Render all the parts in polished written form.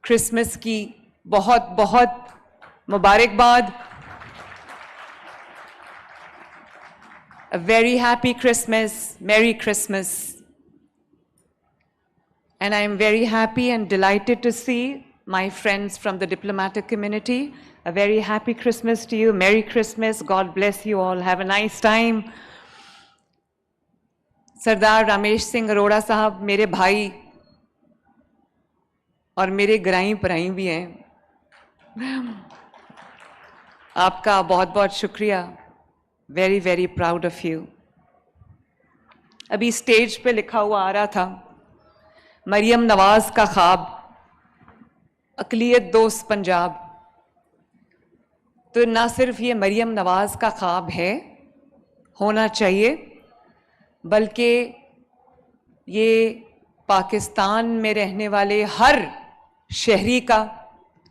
Christmas की बहुत बहुत मुबारकबाद। A very happy Christmas, Merry Christmas. And I am very happy and delighted to see my friends from the diplomatic community. A very happy Christmas to you. Merry Christmas. God bless you all. Have a nice time. सरदार रामेश सिंह अरोड़ा साहब मेरे भाई और मेरे ग्राई पराई भी हैं। आपका बहुत बहुत शुक्रिया। Very very proud of you. अभी स्टेज पे लिखा हुआ आ रहा था, मरियम नवाज का ख्वाब, अक़लियत दोस्त पंजाब। तो ना सिर्फ ये मरियम नवाज का ख्वाब है, होना चाहिए, बल्कि ये पाकिस्तान में रहने वाले हर शहरी का,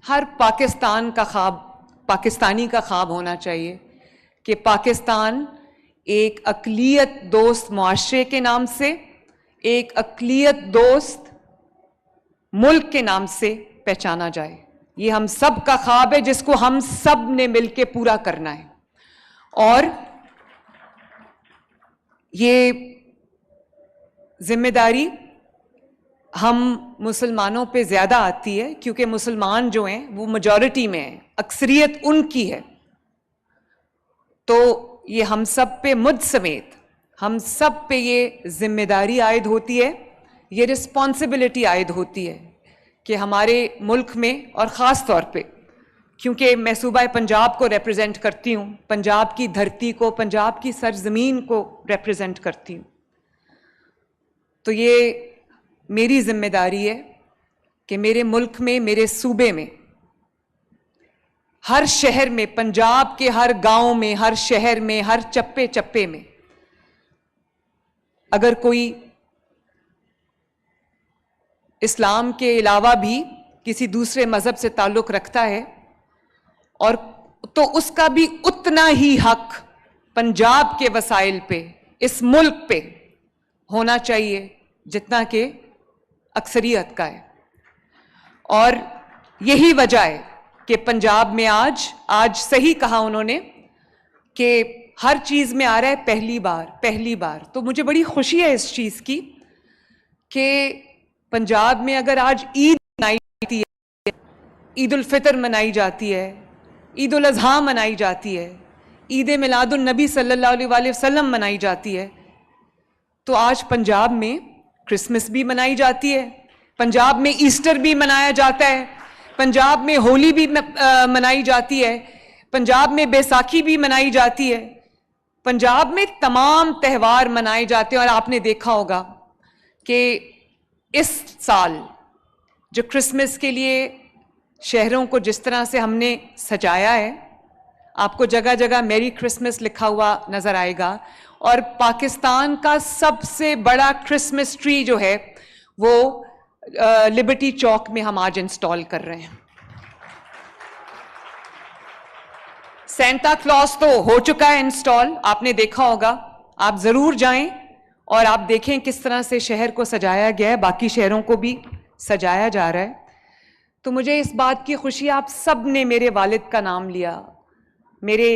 हर पाकिस्तान का ख्वाब, पाकिस्तानी का ख्वाब होना चाहिए कि पाकिस्तान एक अक़लियत दोस्त मुआशरे के नाम से, एक अक़लियत दोस्त मुल्क के नाम से पहचाना जाए। ये हम सब का ख्वाब है जिसको हम सब ने मिलकर पूरा करना है। और ये जिम्मेदारी हम मुसलमानों पे ज़्यादा आती है क्योंकि मुसलमान जो हैं वो मेजॉरिटी में हैं, अक्सरियत उनकी है। तो ये हम सब पे, मुझ समेत हम सब पे ये जिम्मेदारी आयद होती है, ये रिस्पॉन्सिबिलिटी आयद होती है कि हमारे मुल्क में, और ख़ास तौर पे क्योंकि मैं सूबा पंजाब को रिप्रेजेंट करती हूँ, पंजाब की धरती को, पंजाब की सरजमीन को रिप्रेजेंट करती हूँ, तो ये मेरी जिम्मेदारी है कि मेरे मुल्क में, मेरे सूबे में, हर शहर में, पंजाब के हर गांव में, हर शहर में, हर चप्पे चप्पे में अगर कोई इस्लाम के अलावा भी किसी दूसरे मजहब से ताल्लुक़ रखता है, और तो उसका भी उतना ही हक पंजाब के वसाइल पे, इस मुल्क पे होना चाहिए जितना कि अक्सरियत का है। और यही वजह है कि पंजाब में आज सही कहा उन्होंने कि हर चीज़ में आ रहा है पहली बार। तो मुझे बड़ी खुशी है इस चीज़ की कि पंजाब में अगर आज ईद मनाई जाती है, ईद उल फितर मनाई जाती है, ईद उल अज़हा मनाई जाती है, ईद मिलादुन नबी सल्लल्लाहु अलैहि वसल्लम मनाई जाती है, तो आज पंजाब में क्रिसमस भी मनाई जाती है, पंजाब में ईस्टर भी मनाया जाता है, पंजाब में होली भी मनाई जाती है, पंजाब में बैसाखी भी मनाई जाती है, पंजाब में तमाम त्यौहार मनाए जाते हैं। और आपने देखा होगा कि इस साल जो क्रिसमस के लिए शहरों को जिस तरह से हमने सजाया है, आपको जगह जगह मैरी क्रिसमस लिखा हुआ नजर आएगा, और पाकिस्तान का सबसे बड़ा क्रिसमस ट्री जो है वो लिबर्टी चौक में हम आज इंस्टॉल कर रहे हैं। सेंटा क्लॉज तो हो चुका है इंस्टॉल, आपने देखा होगा, आप जरूर जाएं और आप देखें किस तरह से शहर को सजाया गया है, बाकी शहरों को भी सजाया जा रहा है। तो मुझे इस बात की खुशी, आप सब ने मेरे वालिद का नाम लिया, मेरे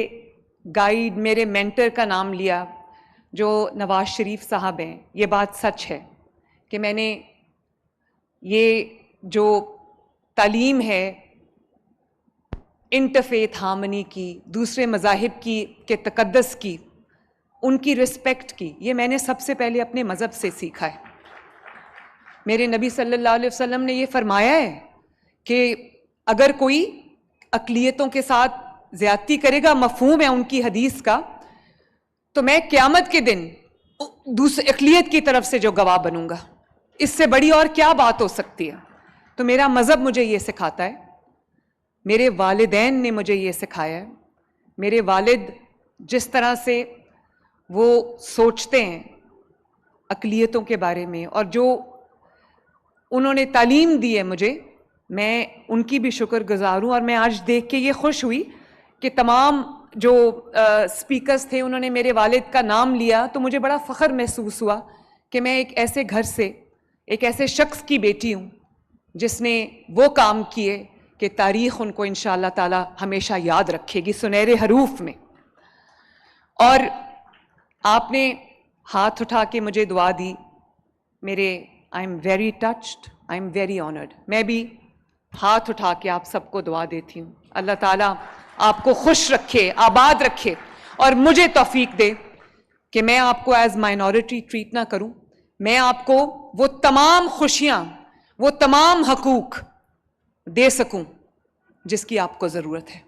गाइड, मेरे मेंटर का नाम लिया जो नवाज शरीफ साहब हैं। ये बात सच है कि मैंने ये जो तालीम है इंटरफेथ हार्मनी की, दूसरे मज़ाहिब की के तक़द्दुस की, उनकी रिस्पेक्ट की, ये मैंने सबसे पहले अपने मज़हब से सीखा है। मेरे नबी सल्लल्लाहु अलैहि वसल्लम ने ये फरमाया है कि अगर कोई अक़लियतों के साथ ज़्यादती करेगा, मफ़हूम है उनकी हदीस का, तो मैं क़यामत के दिन दूसरे अक़लियत की तरफ से जो गवाह बनूंगा, इससे बड़ी और क्या बात हो सकती है। तो मेरा मज़हब मुझे ये सिखाता है, मेरे वालिदैन ने मुझे ये सिखाया है, मेरे वालिद जिस तरह से वो सोचते हैं अक़लियतों के बारे में और जो उन्होंने तालीम दी है मुझे, मैं उनकी भी शुक्रगुज़ार हूँ। और मैं आज देख के ये खुश हुई कि तमाम जो स्पीकर्स थे उन्होंने मेरे वालिद का नाम लिया, तो मुझे बड़ा फ़ख्र महसूस हुआ कि मैं एक ऐसे घर से, एक ऐसे शख्स की बेटी हूँ जिसने वो काम किए कि तारीख उनको इंशाअल्लाह ताला हमेशा याद रखेगी सुनहरे हरूफ में। और आपने हाथ उठा के मुझे दुआ दी, मेरे I am very touched, I am very honoured. मैं भी हाथ उठा के आप सबको दुआ देती हूँ, अल्लाह ताला आपको खुश रखे, आबाद रखे और मुझे तौफीक दे कि मैं आपको एज माइनॉरिटी ट्रीट ना करूं, मैं आपको वो तमाम खुशियां, वो तमाम हकूक दे सकूं जिसकी आपको जरूरत है,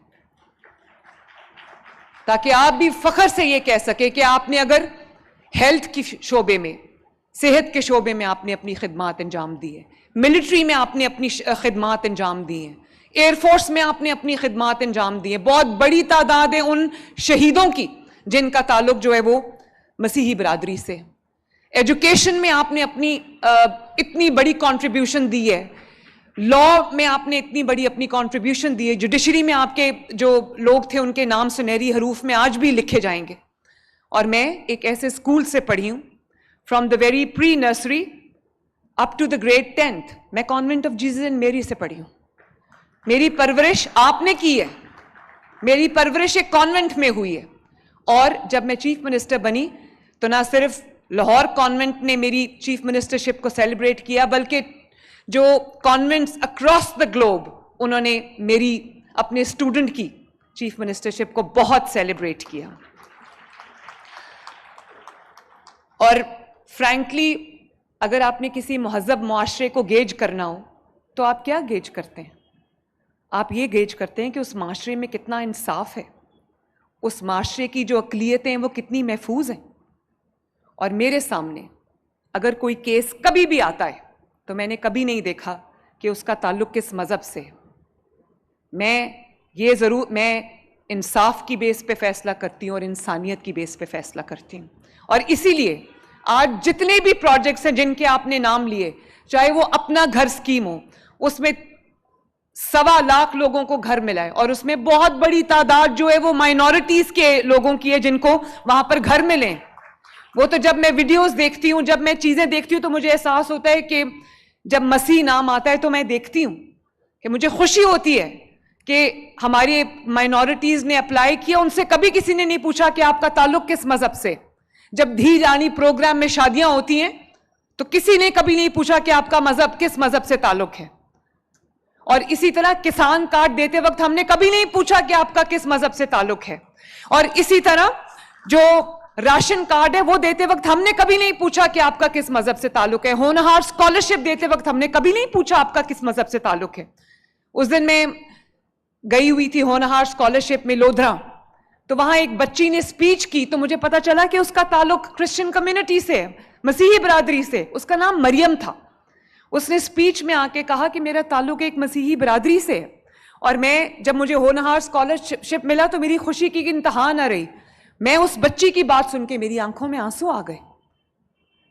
ताकि आप भी फख्र से ये कह सके कि आपने अगर हेल्थ की शोबे में, सेहत के शोबे में आपने अपनी खिदमात अंजाम दी है, मिलिट्री में आपने अपनी खिदमात अंजाम दी है, एयरफोर्स में आपने अपनी खिदमात अंजाम दी है। बहुत बड़ी तादाद है उन शहीदों की जिनका ताल्लुक जो है वो मसीही बरादरी से। एजुकेशन में आपने अपनी इतनी बड़ी कंट्रीब्यूशन दी है, लॉ में आपने इतनी बड़ी अपनी कंट्रीब्यूशन दी है, जुडिशरी में आपके जो लोग थे उनके नाम सुनहरी हरूफ में आज भी लिखे जाएंगे। और मैं एक ऐसे स्कूल से पढ़ी हूँ, from the very pre nursery up to the grade 10th, मैं कॉन्वेंट ऑफ जीसस एंड मेरी से पढ़ी हूँ। मेरी परवरिश आपने की है, मेरी परवरिश एक कॉन्वेंट में हुई है। और जब मैं चीफ मिनिस्टर बनी तो ना सिर्फ लाहौर कॉन्वेंट ने मेरी चीफ मिनिस्टरशिप को सेलिब्रेट किया, बल्कि जो कॉन्वेंट्स अक्रॉस द ग्लोब उन्होंने मेरी अपने स्टूडेंट की चीफ मिनिस्टरशिप को बहुत सेलिब्रेट किया। और फ्रैंकली अगर आपने किसी महज़ब मुआशरे को गेज करना हो तो आप क्या गेज करते हैं? आप ये गेज करते हैं कि उस माशरे में कितना इंसाफ है, उस माशरे की जो अक़लियतें हैं वो कितनी महफूज हैं। और मेरे सामने अगर कोई केस कभी भी आता है तो मैंने कभी नहीं देखा कि उसका ताल्लुक किस मज़हब से है। मैं इंसाफ की बेस पे फैसला करती हूँ और इंसानियत की बेस पे फैसला करती हूँ। और इसीलिए आज जितने भी प्रोजेक्ट्स हैं जिनके आपने नाम लिए, चाहे वो अपना घर स्कीम हो, उसमें 1.25 लाख लोगों को घर मिला है और उसमें बहुत बड़ी तादाद जो है वो माइनॉरिटीज के लोगों की है जिनको वहां पर घर मिले। वो तो जब मैं वीडियोस देखती हूँ, जब मैं चीजें देखती हूँ तो मुझे एहसास होता है कि जब मसीह नाम आता है तो मैं देखती हूँ कि मुझे खुशी होती है कि हमारी माइनॉरिटीज ने अप्लाई किया, उनसे कभी किसी ने नहीं पूछा कि आपका ताल्लुक किस मजहब से। जब धी रानी प्रोग्राम में शादियां होती हैं तो किसी ने कभी नहीं पूछा कि आपका मजहब किस मजहब से ताल्लुक है। और इसी तरह किसान कार्ड देते वक्त हमने कभी नहीं पूछा कि आपका किस मजहब से ताल्लुक है। और इसी तरह जो राशन कार्ड है वो देते वक्त हमने कभी नहीं पूछा कि आपका किस मजहब से ताल्लुक है। होनहार स्कॉलरशिप देते वक्त हमने कभी नहीं पूछा आपका किस मजहब से ताल्लुक है। उस दिन मैं गई हुई थी होनहार स्कॉलरशिप में लोधरा, तो वहां एक बच्ची ने स्पीच की तो मुझे पता चला कि उसका ताल्लुक क्रिश्चियन कम्युनिटी से, मसीही बरादरी से। उसका नाम मरियम था। उसने स्पीच में आके कहा कि मेरा ताल्लुक एक मसीही बरादरी से है। और मैं जब मुझे होनहार स्कॉलरशिप मिला तो मेरी खुशी की इंतहा न रही। मैं उस बच्ची की बात सुन के मेरी आंखों में आंसू आ गए।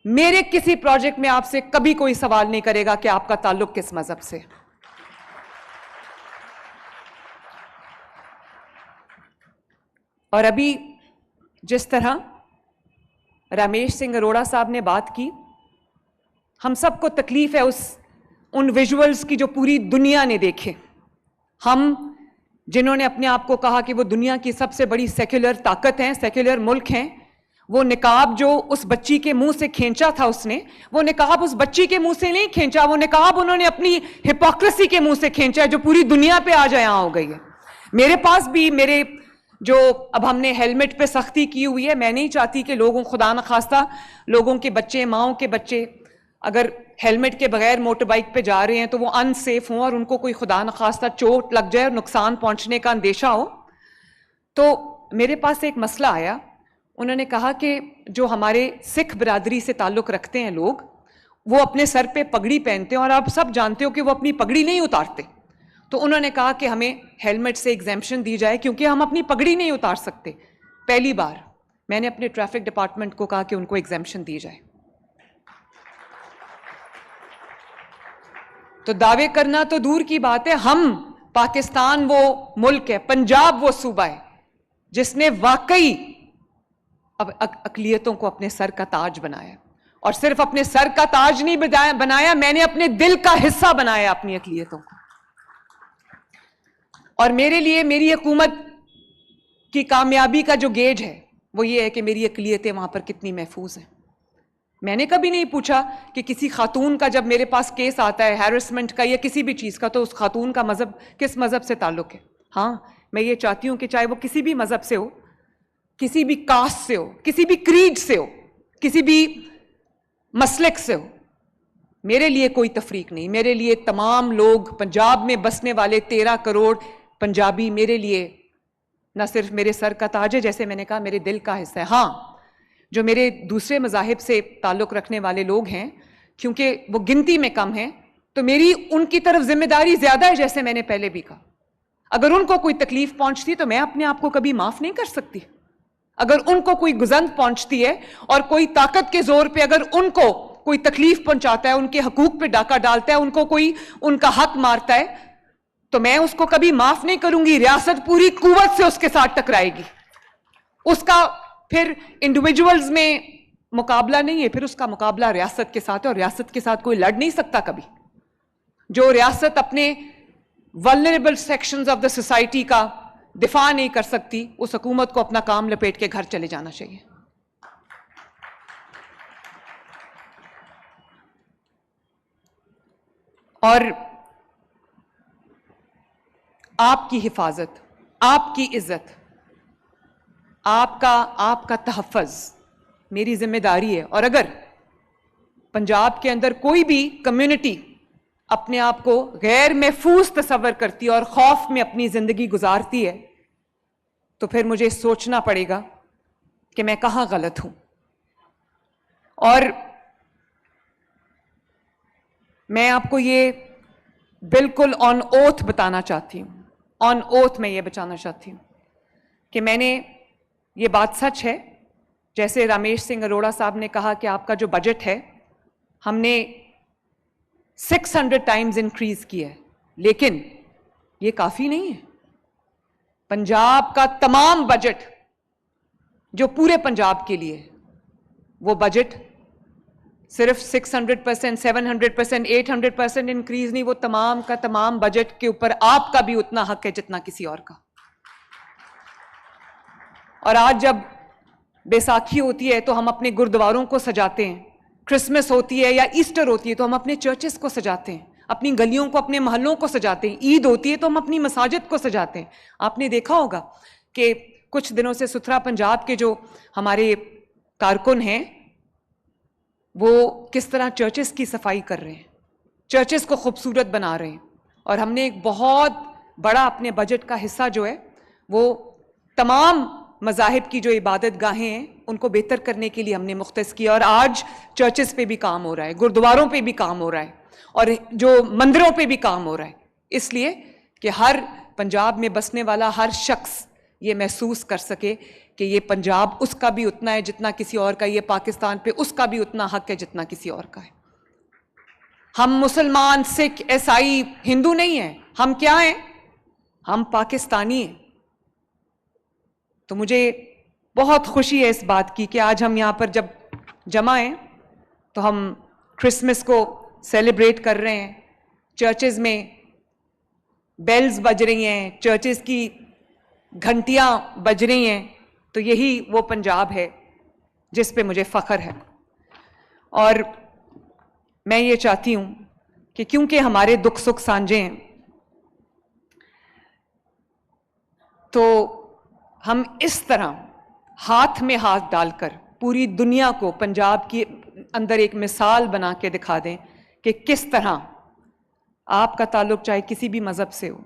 मेरे किसी प्रोजेक्ट में आपसे कभी कोई सवाल नहीं करेगा कि आपका ताल्लुक किस मजहब से। और अभी जिस तरह रमेश सिंह अरोड़ा साहब ने बात की, हम सबको तकलीफ है उन विजुअल्स की जो पूरी दुनिया ने देखे। हम जिन्होंने अपने आप को कहा कि वो दुनिया की सबसे बड़ी सेक्युलर ताकत हैं, सेक्युलर मुल्क हैं, वो निकाब जो उस बच्ची के मुंह से खींचा था उसने, वो निकाब उस बच्ची के मुंह से नहीं खींचा, वो निकाब उन्होंने अपनी हिपोक्रेसी के मुंह से खींचा है जो पूरी दुनिया पे आज यहाँ हो गई है। मेरे पास भी मेरे जो अब हमने हेलमेट पे सख्ती की हुई है, मैं नहीं चाहती कि लोगों, खुदा न खास्ता लोगों के बच्चे, माओं के बच्चे अगर हेलमेट के बगैर मोटर बाइक पे जा रहे हैं तो वो अनसेफ हों और उनको कोई खुदा न खास्ता चोट लग जाए और नुकसान पहुंचने का अंदेशा हो। तो मेरे पास एक मसला आया, उन्होंने कहा कि जो हमारे सिख बिरादरी से ताल्लुक़ रखते हैं लोग, वो अपने सर पे पगड़ी पहनते हैं और आप सब जानते हो कि वो अपनी पगड़ी नहीं उतारते। तो उन्होंने कहा कि हमें हेलमेट से एग्जेम्पशन दी जाए क्योंकि हम अपनी पगड़ी नहीं उतार सकते। पहली बार मैंने अपने ट्रैफिक डिपार्टमेंट को कहा कि उनको एग्जेम्पशन दी जाए। तो दावे करना तो दूर की बात है, हम, पाकिस्तान वो मुल्क है, पंजाब वो सूबा है जिसने वाकई अब अक़लियतों को अपने सर का ताज बनाया। और सिर्फ अपने सर का ताज नहीं बनाया, मैंने अपने दिल का हिस्सा बनाया अपनी अक़लियतों को। और मेरे लिए मेरी हुकूमत की कामयाबी का जो गेज है वो ये है कि मेरी अक़लियतें वहां पर कितनी महफूज हैं। मैंने कभी नहीं पूछा कि किसी खातून का जब मेरे पास केस आता है हैरेसमेंट का या किसी भी चीज़ का, तो उस खातून का मज़हब किस मज़हब से ताल्लुक़ है। हाँ, मैं ये चाहती हूँ कि चाहे वो किसी भी मज़हब से हो, किसी भी कास्ट से हो, किसी भी क्रीड से हो, किसी भी मसलक से हो, मेरे लिए कोई तफरीक नहीं। मेरे लिए तमाम लोग, पंजाब में बसने वाले 13 करोड़ पंजाबी मेरे लिए न सिर्फ मेरे सर का ताज है, जैसे मैंने कहा, मेरे दिल का हिस्सा है। हाँ, जो मेरे दूसरे मज़ाहिब से ताल्लुक़ रखने वाले लोग हैं, क्योंकि वो गिनती में कम हैं, तो मेरी उनकी तरफ जिम्मेदारी ज़्यादा है। जैसे मैंने पहले भी कहा, अगर उनको कोई तकलीफ पहुंचती तो मैं अपने आप को कभी माफ़ नहीं कर सकती। अगर उनको कोई गुज़ंत पहुंचती है और कोई ताकत के जोर पे अगर उनको कोई तकलीफ पहुंचाता है, उनके हकूक पे डाका डालता है, उनको कोई उनका हक मारता है, तो मैं उसको कभी माफ नहीं करूंगी। रियासत पूरी कुव्वत से उसके साथ टकराएगी। उसका फिर इंडिविजुअल्स में मुकाबला नहीं है, फिर उसका मुकाबला रियासत के साथ है, और रियासत के साथ कोई लड़ नहीं सकता कभी। जो रियासत अपने vulnerable sections of the society का दिफा नहीं कर सकती, उस हुकूमत को अपना काम लपेट के घर चले जाना चाहिए। और आपकी हिफाजत, आपकी इज्जत, आपका तहफ़्फ़ुज़ मेरी जिम्मेदारी है। और अगर पंजाब के अंदर कोई भी कम्युनिटी अपने आप को गैर महफूज तस्वर करती है और खौफ में अपनी जिंदगी गुजारती है, तो फिर मुझे सोचना पड़ेगा कि मैं कहां गलत हूं। और मैं आपको ये बिल्कुल ऑन ओथ बताना चाहती हूं, ऑन ओथ मैं ये बचाना चाहती हूं कि मैंने, ये बात सच है, जैसे रामेश सिंह अरोड़ा साहब ने कहा कि आपका जो बजट है हमने 600 टाइम्स इंक्रीज किया है, लेकिन ये काफी नहीं है। पंजाब का तमाम बजट जो पूरे पंजाब के लिए, वो बजट सिर्फ 600%, 700%, 800% इंक्रीज नहीं, वो तमाम का तमाम बजट के ऊपर आपका भी उतना हक है जितना किसी और का। और आज जब बैसाखी होती है तो हम अपने गुरुद्वारों को सजाते हैं, क्रिसमस होती है या ईस्टर होती है तो हम अपने चर्चेस को सजाते हैं, अपनी गलियों को, अपने मोहल्लों को सजाते हैं, ईद होती है तो हम अपनी मसाजिद को सजाते हैं। आपने देखा होगा कि कुछ दिनों से सुथरा पंजाब के जो हमारे कारकुन हैं वो किस तरह चर्चेस की सफाई कर रहे हैं, चर्चेस को खूबसूरत बना रहे हैं। और हमने एक बहुत बड़ा अपने बजट का हिस्सा जो है वो तमाम मज़ाहिब की जो इबादत गाहें हैं उनको बेहतर करने के लिए हमने मुख्तस किया। और आज चर्चेस पे भी काम हो रहा है, गुरुद्वारों पे भी काम हो रहा है, और जो मंदिरों पे भी काम हो रहा है, इसलिए कि हर पंजाब में बसने वाला हर शख्स ये महसूस कर सके कि ये पंजाब उसका भी उतना है जितना किसी और का, ये पाकिस्तान पे उसका भी उतना हक है जितना किसी और का है। हम मुसलमान, सिख, ईसाई, हिंदू नहीं हैं, हम क्या हैं? हम पाकिस्तानी हैं। तो मुझे बहुत खुशी है इस बात की कि आज हम यहाँ पर जब जमा हैं तो हम क्रिसमस को सेलिब्रेट कर रहे हैं, चर्चेज में बेल्स बज रही हैं, चर्चेज की घंटियां बज रही हैं, तो यही वो पंजाब है जिस पे मुझे फ़ख्र है। और मैं ये चाहती हूँ कि क्योंकि हमारे दुख सुख साझे हैं, तो हम इस तरह हाथ में हाथ डालकर पूरी दुनिया को पंजाब की अंदर एक मिसाल बना के दिखा दें कि किस तरह आपका ताल्लुक चाहे किसी भी मज़हब से हो,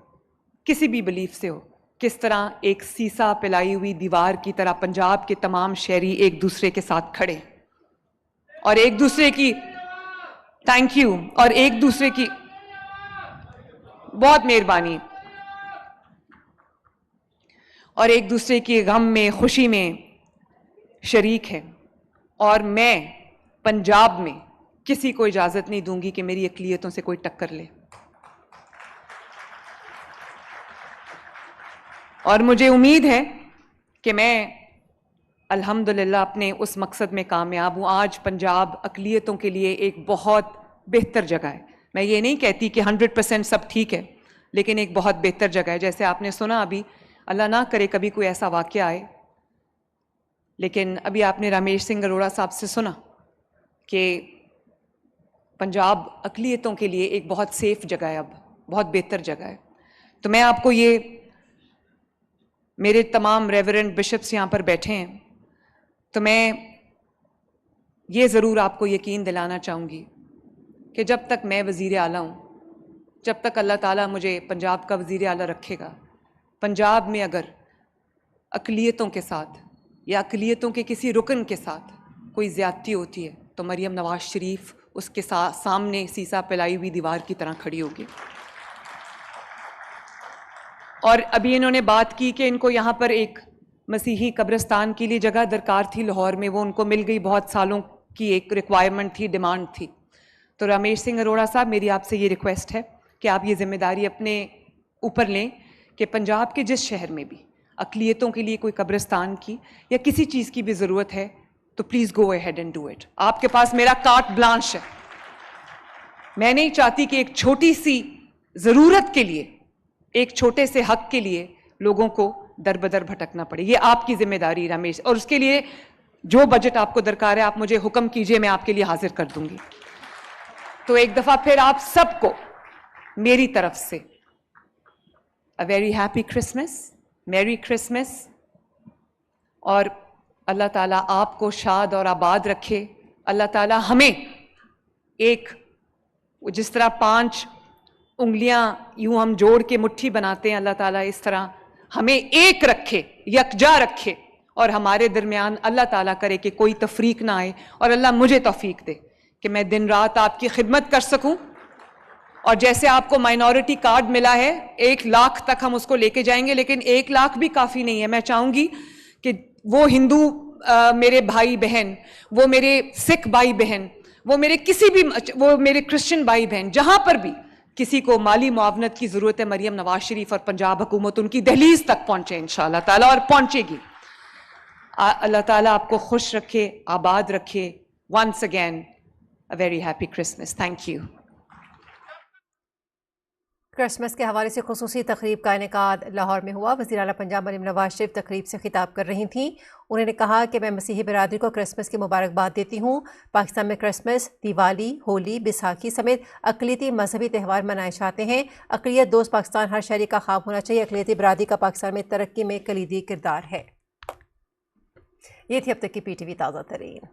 किसी भी बिलीफ से हो, किस तरह एक सीसा पिलाई हुई दीवार की तरह पंजाब के तमाम शहरी एक दूसरे के साथ खड़े और एक दूसरे की थैंक यू, और एक दूसरे की बहुत मेहरबानी, और एक दूसरे की गम में, खुशी में शरीक है। और मैं पंजाब में किसी को इजाजत नहीं दूंगी कि मेरी अक़लियतों से कोई टक्कर ले। और मुझे उम्मीद है कि मैं अल्हम्दुलिल्लाह अपने उस मकसद में कामयाब हूँ। आज पंजाब अक़लियतों के लिए एक बहुत बेहतर जगह है। मैं ये नहीं कहती कि 100% सब ठीक है, लेकिन एक बहुत बेहतर जगह है। जैसे आपने सुना अभी, अल्लाह ना करे कभी कोई ऐसा वाक़या आए, लेकिन अभी आपने रमेश सिंह अरोड़ा साहब से सुना कि पंजाब अक़लियतों के लिए एक बहुत सेफ़ जगह है, अब बहुत बेहतर जगह है। तो मैं आपको ये, मेरे तमाम रेवरेंड बिशप्स यहाँ पर बैठे हैं, तो मैं ये ज़रूर आपको यकीन दिलाना चाहूँगी कि जब तक मैं वज़ीर आला हूँ, जब तक अल्लाह ताला मुझे पंजाब का वज़ीर आला रखेगा, पंजाब में अगर अक़लियतों के साथ या अक़लियतों के किसी रुकन के साथ कोई ज़्यादती होती है तो मरियम नवाज़ शरीफ उसके सामने सीसा पिलाई हुई दीवार की तरह खड़ी होगी। और अभी इन्होंने बात की कि इनको यहाँ पर एक मसीही कब्रिस्तान के लिए जगह दरकार थी लाहौर में, वो उनको मिल गई, बहुत सालों की एक रिक्वायरमेंट थी, डिमांड थी। तो रमेश सिंह अरोड़ा साहब, मेरी आपसे ये रिक्वेस्ट है कि आप ये जिम्मेदारी अपने ऊपर लें कि पंजाब के जिस शहर में भी अक़लियतों के लिए कोई कब्रिस्तान की या किसी चीज़ की भी ज़रूरत है तो please go ahead and do it. आपके पास मेरा कार्ट ब्लांश है। मैं नहीं चाहती कि एक छोटी सी ज़रूरत के लिए, एक छोटे से हक के लिए लोगों को दर बदर भटकना पड़े। ये आपकी जिम्मेदारी रमेश, और उसके लिए जो बजट आपको दरकार है आप मुझे हुक्म कीजिए, मैं आपके लिए हाजिर कर दूंगी। तो एक दफ़ा फिर आप सबको मेरी तरफ से अ very happy Christmas, merry Christmas, और अल्लाह ताला आपको शाद और आबाद रखे। अल्लाह ताला हमें एक, जिस तरह 5 उंगलियां यूं हम जोड़ के मुट्ठी बनाते हैं, अल्लाह ताला इस तरह हमें एक रखे, यकजा रखे, और हमारे दरमियान अल्लाह ताला करे कि कोई तफरीक ना आए, और अल्लाह मुझे तौफीक दे कि मैं दिन रात आपकी खिदमत कर सकूं। और जैसे आपको माइनॉरिटी कार्ड मिला है, 1 लाख तक हम उसको लेके जाएंगे, लेकिन 1 लाख भी काफ़ी नहीं है। मैं चाहूँगी कि वो हिंदू मेरे भाई बहन, वो मेरे सिख भाई बहन, वो मेरे किसी भी, वो मेरे क्रिश्चियन भाई बहन, जहाँ पर भी किसी को माली मुआवनत की ज़रूरत है, मरियम नवाज शरीफ और पंजाब हुकूमत उनकी दहलीज तक पहुँचे इंशाअल्लाह ताला, और पहुँचेगी। अल्लाह ताला आपको खुश रखे, आबाद रखे। Once again a very happy Christmas. Thank you. Christmas के हवाले से खुसूसी तकरीब का इनेकाद लाहौर में हुआ। वज़ीर आला पंजाब मरियम नवाज शरीफ तकरीब से खिताब कर रही थीं। उन्होंने कहा कि मैं मसीही बिरादरी को क्रिसमस की मुबारकबाद देती हूँ। पाकिस्तान में क्रिसमस, दिवाली, होली, बैसाखी समेत अक़लियती मजहबी त्यौहार मनाए जाते हैं। अक़लियत दोस्त पाकिस्तान हर शहरी का ख्वाब होना चाहिए। अक़लियती बिरादरी का पाकिस्तान में तरक्की में कलीदी किरदार है। ये थी अब तक की PTV ताज़ा तरीन।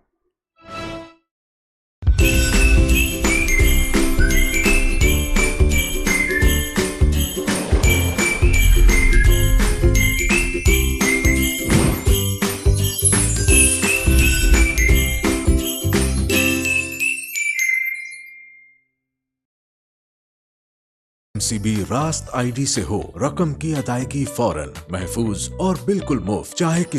NCB रास्त ID से हो, रकम की अदायगी फौरन, महफूज और बिल्कुल मुफ्त, चाहे